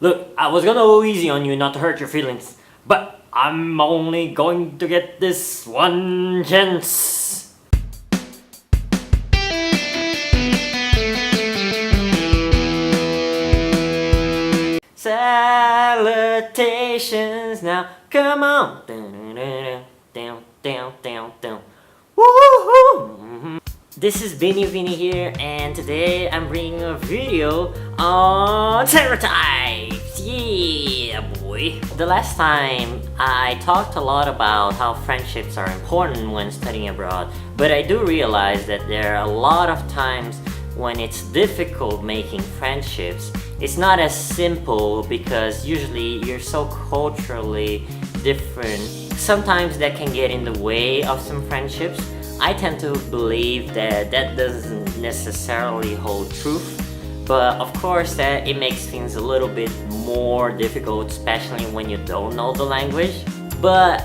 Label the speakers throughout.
Speaker 1: Look, I was gonna go easy on you not to hurt your feelings, but I'm only going to get this one chance. Salutations now, come on. Down, down, down, down. Woohoo! This is Venha here, and today I'm bringing a video on stereotypes. Yeah, boy. The last time I talked a lot about how friendships are important when studying abroad, but I do realize that there are a lot of times when it's difficult making friendships. It's not as simple because usually you're so culturally different. Sometimes that can get in the way of some friendships. I tend to believe that that doesn't necessarily hold truth, but of course that it makes things a little bit more difficult, especially when you don't know the language. But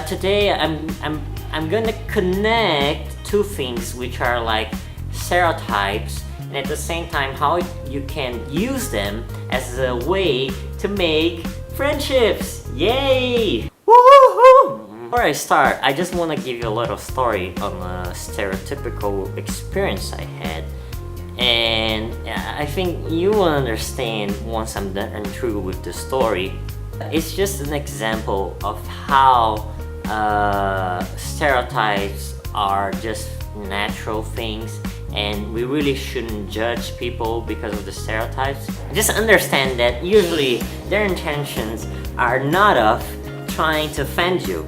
Speaker 1: today I'm gonna connect two things which are like stereotypes, and at the same time how you can use them as a way to make friendships. Yay! Woohoo! Before I start, I just want to give you a little story on a stereotypical experience I had, and I think you will understand once I'm done through with the story. It's just an example of how stereotypes are just natural things, and we really shouldn't judge people because of the stereotypes. Just understand that usually their intentions are not of trying to offend you.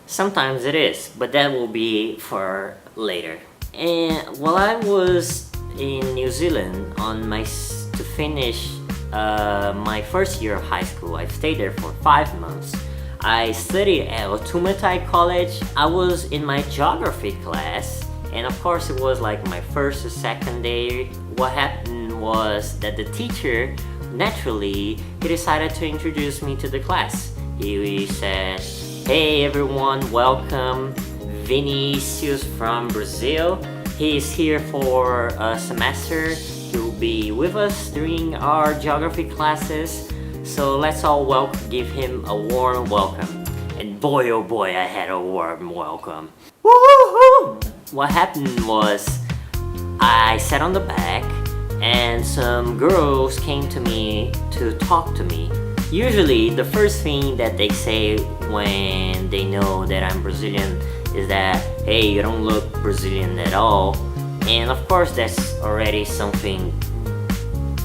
Speaker 1: Sometimes it is, but that will be for later. And while I was in New Zealand to finish my first year of high school, I stayed there for 5 months. I studied at Otumatai College. I was in my geography class, and of course it was like my first or second day. What happened was that the teacher, naturally, he decided to introduce me to the class. He said, "Hey everyone, welcome. Vinicius from Brazil. He's here for a semester. He'll be with us during our geography classes. So let's all give him a warm welcome." And boy oh boy, I had a warm welcome. Woohoo! What happened was I sat on the back and some girls came to me to talk to me. Usually the first thing that they say when they know that I'm Brazilian is that, "Hey, you don't look Brazilian at all." And of course that's already something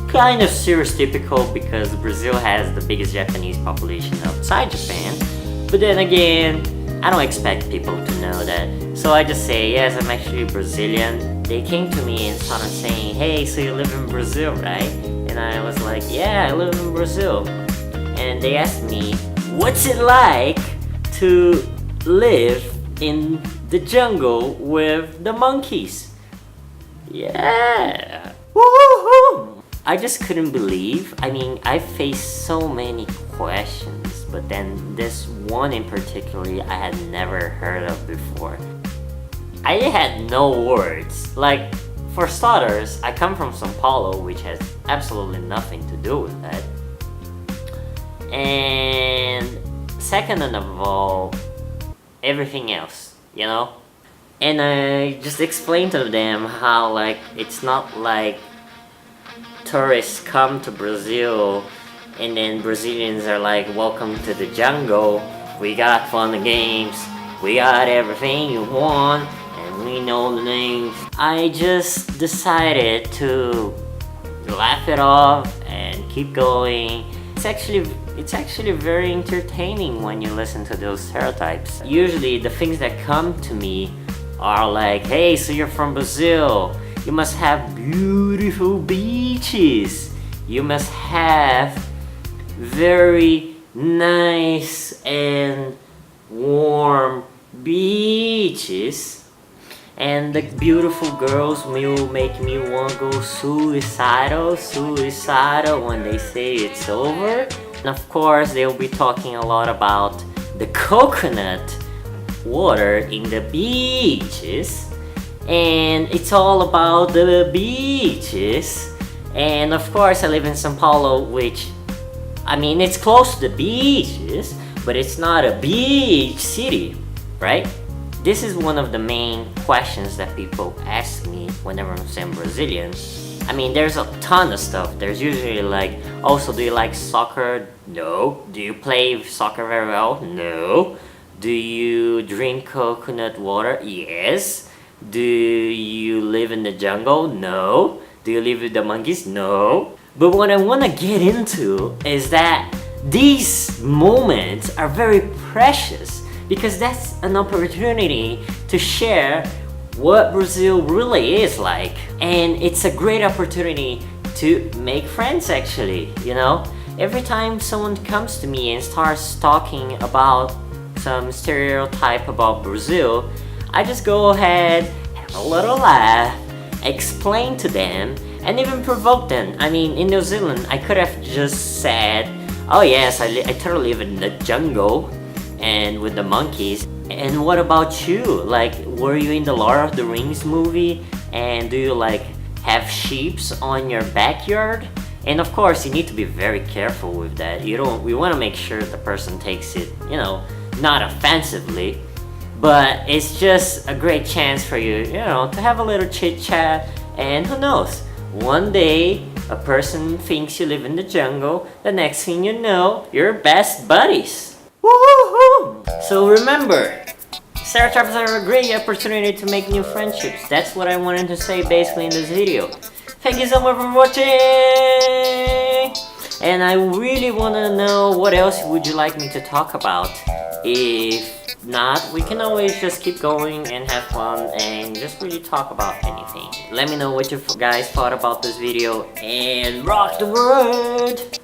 Speaker 1: kind of stereotypical because Brazil has the biggest Japanese population outside Japan. But then again, I don't expect people to know that. So I just say, "Yes, I'm actually Brazilian." They came to me and started saying, "Hey, so you live in Brazil, right?" And I was like, "Yeah, I live in Brazil." And they asked me, "What's it like to live in the jungle with the monkeys?" Yeah. Woohoo! I just couldn't believe. I mean, I faced so many questions, but then this one in particular I had never heard of before. I had no words. Like, for starters, I come from São Paulo, which has absolutely nothing to do with that. And second of all, everything else, you know? And I just explained to them how like it's not like tourists come to Brazil and then Brazilians are like, "Welcome to the jungle. We got fun and games. We got everything you want and we know the names." I just decided to laugh it off and keep going. It's actually very entertaining when you listen to those stereotypes. Usually the things that come to me are like, "Hey, so you're from Brazil. You must have beautiful beaches. You must have very nice and warm beaches. And the beautiful girls will make me want to go suicidal when they say it's over." And of course, they'll be talking a lot about the coconut water in the beaches. And it's all about the beaches. And of course, I live in São Paulo, which I mean, it's close to the beaches, but it's not a beach city, right? This is one of the main questions that people ask me whenever I'm saying Brazilian. I mean, there's a ton of stuff. There's usually like, oh, so do you like soccer? No. Do you play soccer very well? No. Do you drink coconut water? Yes. Do you live in the jungle? No. Do you live with the monkeys? No. But what I want to get into is that these moments are very precious because that's an opportunity to share what Brazil really is like, and it's a great opportunity to make friends actually, you know? Every time someone comes to me and starts talking about some stereotype about Brazil, I just go ahead, have a little laugh, explain to them, and even provoke them. I mean, in New Zealand, I could have just said, oh yes, I totally live in the jungle and with the monkeys. And what about you? Like, were you in the Lord of the Rings movie? And do you like have sheeps on your backyard? And of course, you need to be very careful with that. We want to make sure the person takes it, you know, not offensively. But it's just a great chance for you, you know, to have a little chit chat. And who knows? One day, a person thinks you live in the jungle. The next thing you know, you're best buddies. Woo-hoo-hoo! So remember, stereotypes are a great opportunity to make new friendships. That's what I wanted to say basically in this video. Thank you so much for watching! And I really want to know what else would you like me to talk about. If not, we can always just keep going and have fun and just really talk about anything. Let me know what you guys thought about this video and rock the world!